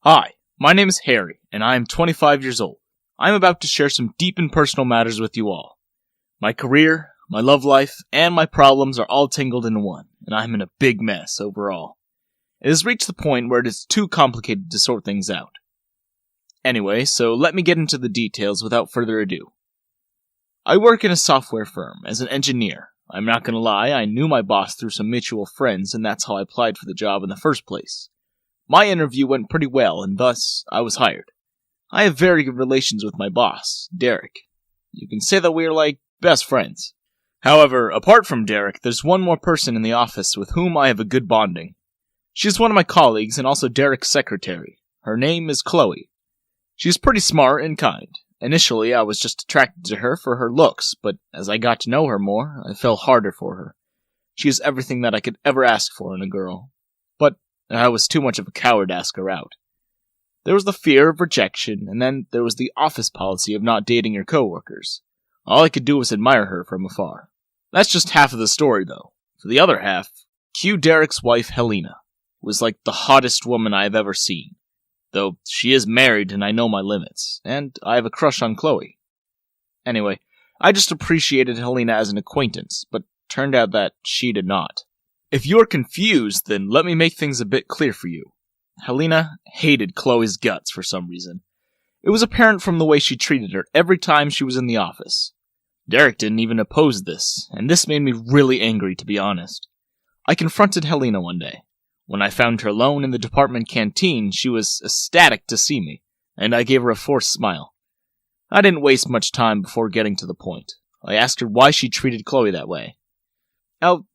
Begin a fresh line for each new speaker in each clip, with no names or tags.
Hi, my name is Harry, and I am 25 years old. I am about to share some deep and personal matters with you all. My career, my love life, and my problems are all tangled into one, and I am in a big mess overall. It has reached the point where it is too complicated to sort things out. Anyway, so let me get into the details without further ado. I work in a software firm as an engineer. I'm not gonna lie, I knew my boss through some mutual friends, and that's how I applied for the job in the first place. My interview went pretty well, and thus, I was hired. I have very good relations with my boss, Derek. You can say that we're like best friends. However, apart from Derek, there's one more person in the office with whom I have a good bonding. She's one of my colleagues and also Derek's secretary. Her name is Chloe. She's pretty smart and kind. Initially, I was just attracted to her for her looks, but as I got to know her more, I fell harder for her. She is everything that I could ever ask for in a girl. But I was too much of a coward to ask her out. There was the fear of rejection, and then there was the office policy of not dating your coworkers. All I could do was admire her from afar. That's just half of the story, though. For the other half, cue Derek's wife, Helena, who is like the hottest woman I have ever seen. Though she is married and I know my limits, and I have a crush on Chloe. Anyway, I just appreciated Helena as an acquaintance, but turned out that she did not. If you're confused, then let me make things a bit clear for you. Helena hated Chloe's guts for some reason. It was apparent from the way she treated her every time she was in the office. Derek didn't even oppose this, and this made me really angry, to be honest. I confronted Helena one day. When I found her alone in the department canteen, she was ecstatic to see me, and I gave her a forced smile. I didn't waste much time before getting to the point. I asked her why she treated Chloe that way. "Oh,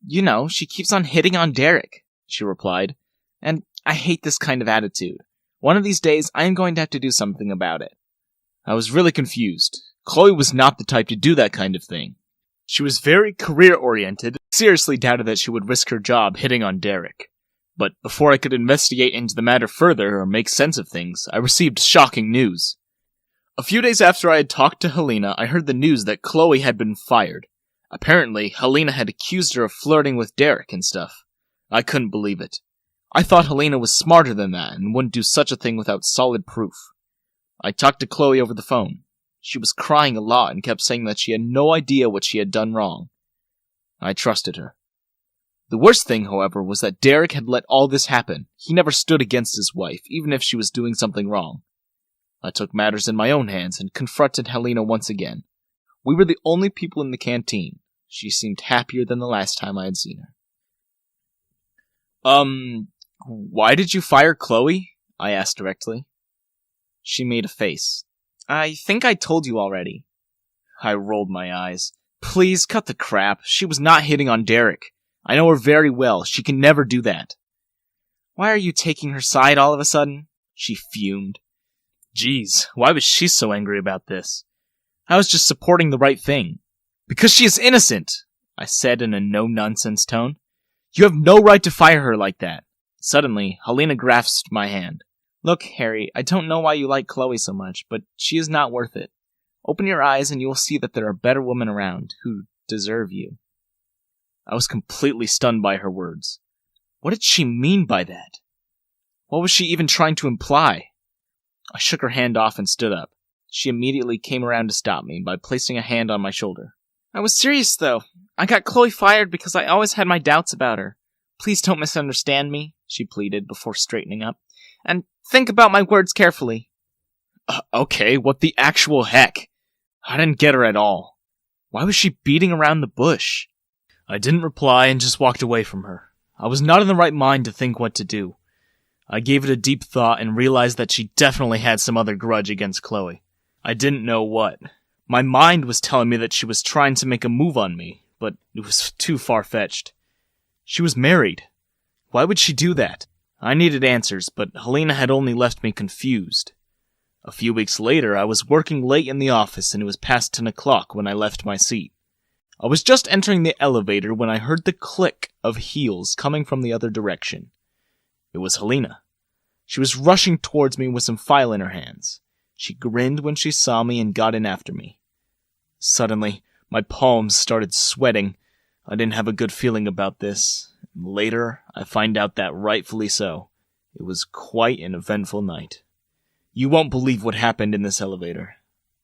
she keeps on hitting on Derek," she replied, "and I hate this kind of attitude. One of these days, I am going to have to do something about it." I was really confused. Chloe was not the type to do that kind of thing. She was very career-oriented, seriously doubted that she would risk her job hitting on Derek. But before I could investigate into the matter further or make sense of things, I received shocking news. A few days after I had talked to Helena, I heard the news that Chloe had been fired. Apparently, Helena had accused her of flirting with Derek and stuff. I couldn't believe it. I thought Helena was smarter than that and wouldn't do such a thing without solid proof. I talked to Chloe over the phone. She was crying a lot and kept saying that she had no idea what she had done wrong. I trusted her. The worst thing, however, was that Derek had let all this happen. He never stood against his wife, even if she was doing something wrong. I took matters in my own hands and confronted Helena once again. We were the only people in the canteen. She seemed happier than the last time I had seen her. Why did you fire Chloe?" I asked directly. She made a face. "I think I told you already." I rolled my eyes. "Please, cut the crap. She was not hitting on Derek. I know her very well. She can never do that." "Why are you taking her side all of a sudden?" She fumed. Jeez, why was she so angry about this? I was just supporting the right thing. "Because she is innocent," I said in a no-nonsense tone. "You have no right to fire her like that." Suddenly, Helena grasped my hand. "Look, Harry, I don't know why you like Chloe so much, but she is not worth it. Open your eyes and you will see that there are better women around who deserve you." I was completely stunned by her words. What did she mean by that? What was she even trying to imply? I shook her hand off and stood up. She immediately came around to stop me by placing a hand on my shoulder. "I was serious, though. I got Chloe fired because I always had my doubts about her. Please don't misunderstand me," she pleaded before straightening up. "And think about my words carefully." Okay, what the actual heck? I didn't get her at all. Why was she beating around the bush? I didn't reply and just walked away from her. I was not in the right mind to think what to do. I gave it a deep thought and realized that she definitely had some other grudge against Chloe. I didn't know what. My mind was telling me that she was trying to make a move on me, but it was too far-fetched. She was married. Why would she do that? I needed answers, but Helena had only left me confused. A few weeks later, I was working late in the office and it was past 10 o'clock when I left my seat. I was just entering the elevator when I heard the click of heels coming from the other direction. It was Helena. She was rushing towards me with some file in her hands. She grinned when she saw me and got in after me. Suddenly, my palms started sweating. I didn't have a good feeling about this. Later, I find out that rightfully so. It was quite an eventful night. You won't believe what happened in this elevator.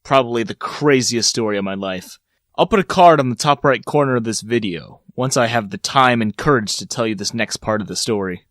Probably the craziest story of my life. I'll put a card on the top right corner of this video, once I have the time and courage to tell you this next part of the story.